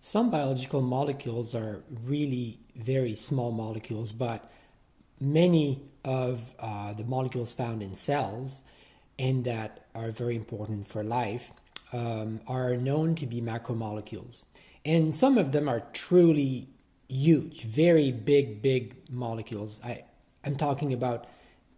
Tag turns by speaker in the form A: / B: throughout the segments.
A: Some biological molecules are really very small molecules, but many of the molecules found in cells and that are very important for life are known to be macromolecules. And some of them are truly huge, very big molecules. I'm talking about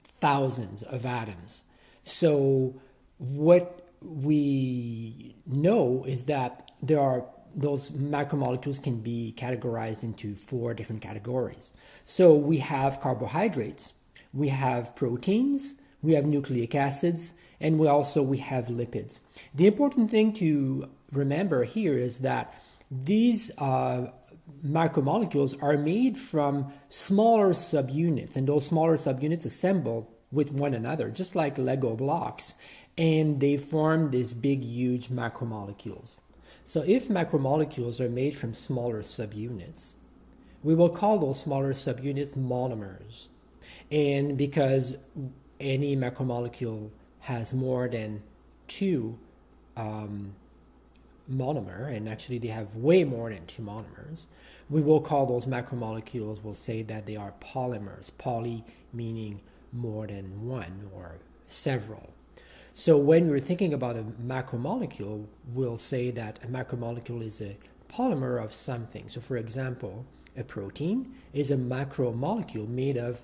A: thousands of atoms. So what we know is that there are those macromolecules can be categorized into four different categories. So we have carbohydrates, we have proteins, we have nucleic acids, and we have lipids. The important thing to remember here is that these macromolecules are made from smaller subunits, and those smaller subunits assemble with one another, just like Lego blocks, and they form these big, huge macromolecules. So if macromolecules are made from smaller subunits, we will call those smaller subunits monomers. And because any macromolecule has more than two monomer, and actually they have way more than two monomers, we will call those macromolecules, we'll say that they are polymers. Poly meaning more than one or several. So when we're thinking about a macromolecule, we'll say that a macromolecule is a polymer of something. So for example, a protein is a macromolecule made of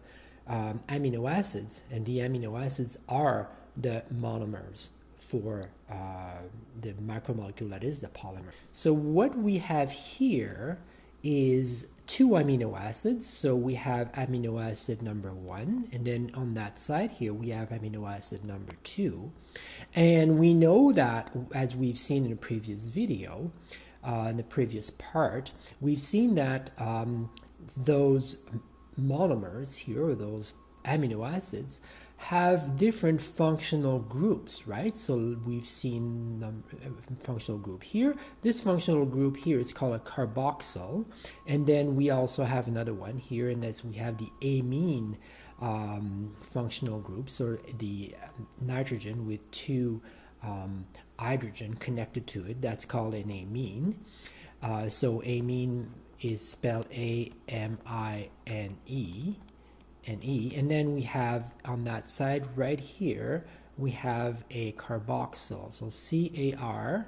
A: amino acids, and the amino acids are the monomers for the macromolecule that is the polymer. So what we have here is two amino acids. So we have amino acid number 1, and then on that side here we have amino acid number 2. And we know that, as we've seen in a previous video, in the previous part, we've seen that those monomers here, or those amino acids, have different functional groups, right? So we've seen a functional group here. This functional group here is called a carboxyl, and then we also have another one here, and as we have the amine functional groups, or the nitrogen with two hydrogen connected to it. That's called an amine. So amine is spelled A-M-I-N-E. And then we have on that side right here, we have a carboxyl. So C-A-R-B-O-X-Y-L.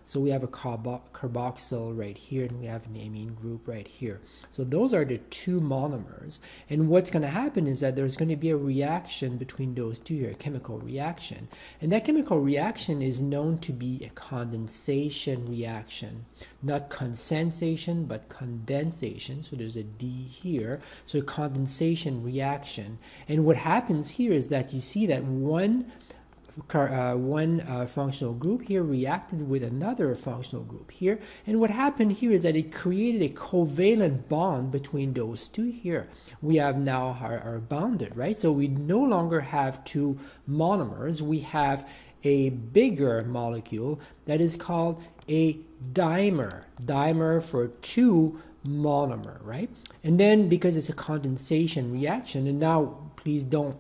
A: So we have a carboxyl right here, and we have an amine group right here. So those are the two monomers. And what's going to happen is that there's going to be a reaction between those two here, a chemical reaction. And that chemical reaction is known to be a condensation reaction. Not condensation, but condensation. So there's a D here. So a condensation reaction. And what happens here is that you see that one functional group here reacted with another functional group here, and what happened here is that it created a covalent bond between those two here. We have now are bounded, right? So we no longer have two monomers, we have a bigger molecule that is called a dimer for two monomer, right? And then because it's a condensation reaction, and now please don't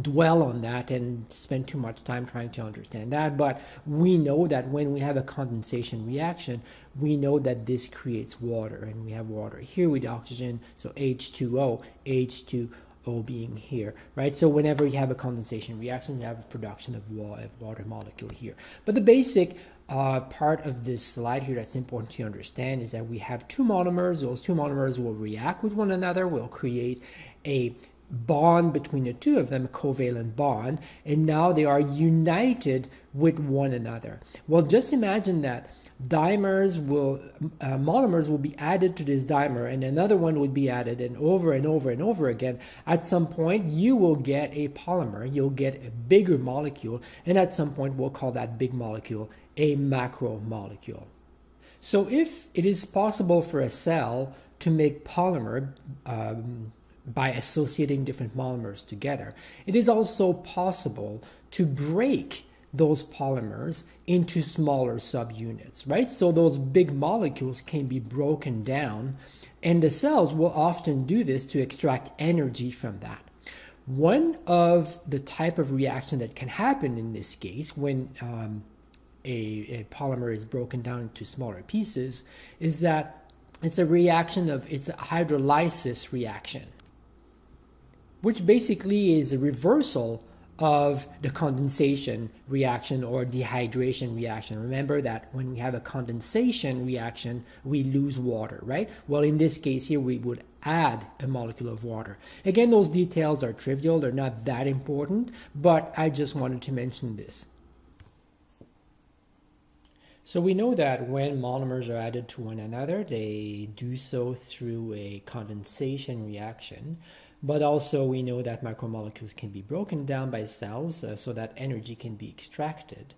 A: dwell on that and spend too much time trying to understand that, but we know that when we have a condensation reaction, we know that this creates water, and we have water here with oxygen, so H2O, H2O being here, right? So whenever you have a condensation reaction, you have a production of water molecule here. But the basic part of this slide here that's important to understand is that we have two monomers. Those two monomers will react with one another, will create a bond between the two of them, a covalent bond, and now they are united with one another. Well, just imagine that monomers will be added to this dimer, and another one would be added, and over and over and over again. At some point, you will get a polymer, you'll get a bigger molecule, and at some point, we'll call that big molecule a macromolecule. So if it is possible for a cell to make polymer by associating different monomers together, it is also possible to break those polymers into smaller subunits, right? So those big molecules can be broken down, and the cells will often do this to extract energy from that. One of the type of reaction that can happen in this case when a polymer is broken down into smaller pieces is that it's a hydrolysis reaction, which basically is a reversal of the condensation reaction or dehydration reaction. Remember that when we have a condensation reaction, we lose water, right? Well, in this case here, we would add a molecule of water. Again, those details are trivial. They're not that important, but I just wanted to mention this. So we know that when monomers are added to one another, they do so through a condensation reaction. But also we know that macromolecules can be broken down by cells so that energy can be extracted.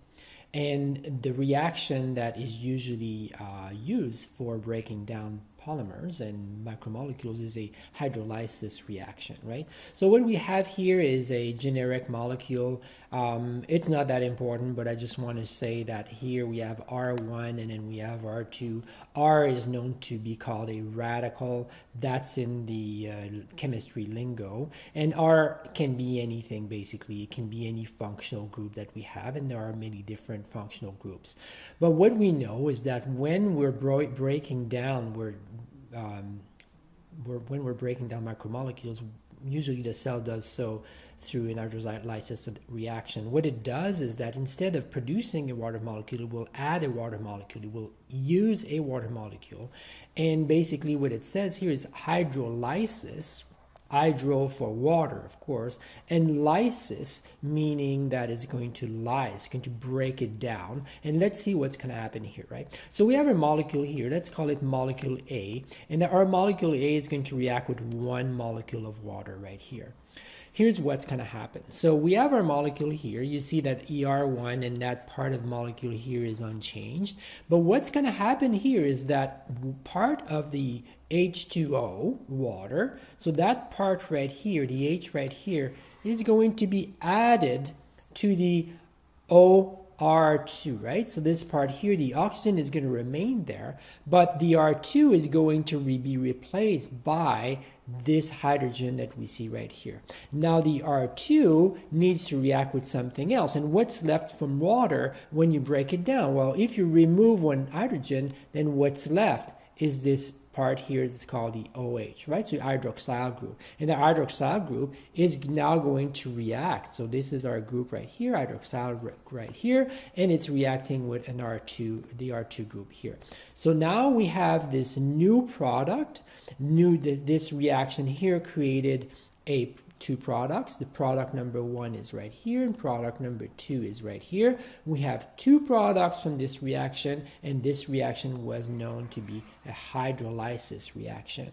A: And the reaction that is usually used for breaking down polymers and macromolecules is a hydrolysis reaction, right? So what we have here is a generic molecule. It's not that important, but I just want to say that here we have R1 and then we have R2. R is known to be called a radical. That's in the chemistry lingo. And R can be anything, basically. It can be any functional group that we have, and there are many different functional groups. But what we know is that when we're breaking down, when we're breaking down macromolecules, usually the cell does so through an hydrolysis reaction. What it does is that instead of producing a water molecule, it will add a water molecule. It will use a water molecule. And basically what it says here is hydrolysis, hydro for water, of course, and lysis, meaning that it's going to lyse, going to break it down. And let's see what's going to happen here, right? So we have a molecule here. Let's call it molecule A. And our molecule A is going to react with one molecule of water right here. Here's what's going to happen. So we have our molecule here. You see that ER1 and that part of the molecule here is unchanged. But what's going to happen here is that part of the H2O, water, so that part right here, the H right here, is going to be added to the OR2, right? So this part here, the oxygen is going to remain there, but the R2 is going to be replaced by this hydrogen that we see right here. Now the R2 needs to react with something else. And what's left from water when you break it down? Well, if you remove one hydrogen, then what's left is this part here is called the OH, right? So hydroxyl group. And the hydroxyl group is now going to react. So this is our group right here, hydroxyl right here, and it's reacting with an R2, the R2 group here. So now we have this new product, this reaction here created two products. The product number 1 is right here and product number 2 is right here. We have two products from this reaction, and this reaction was known to be a hydrolysis reaction.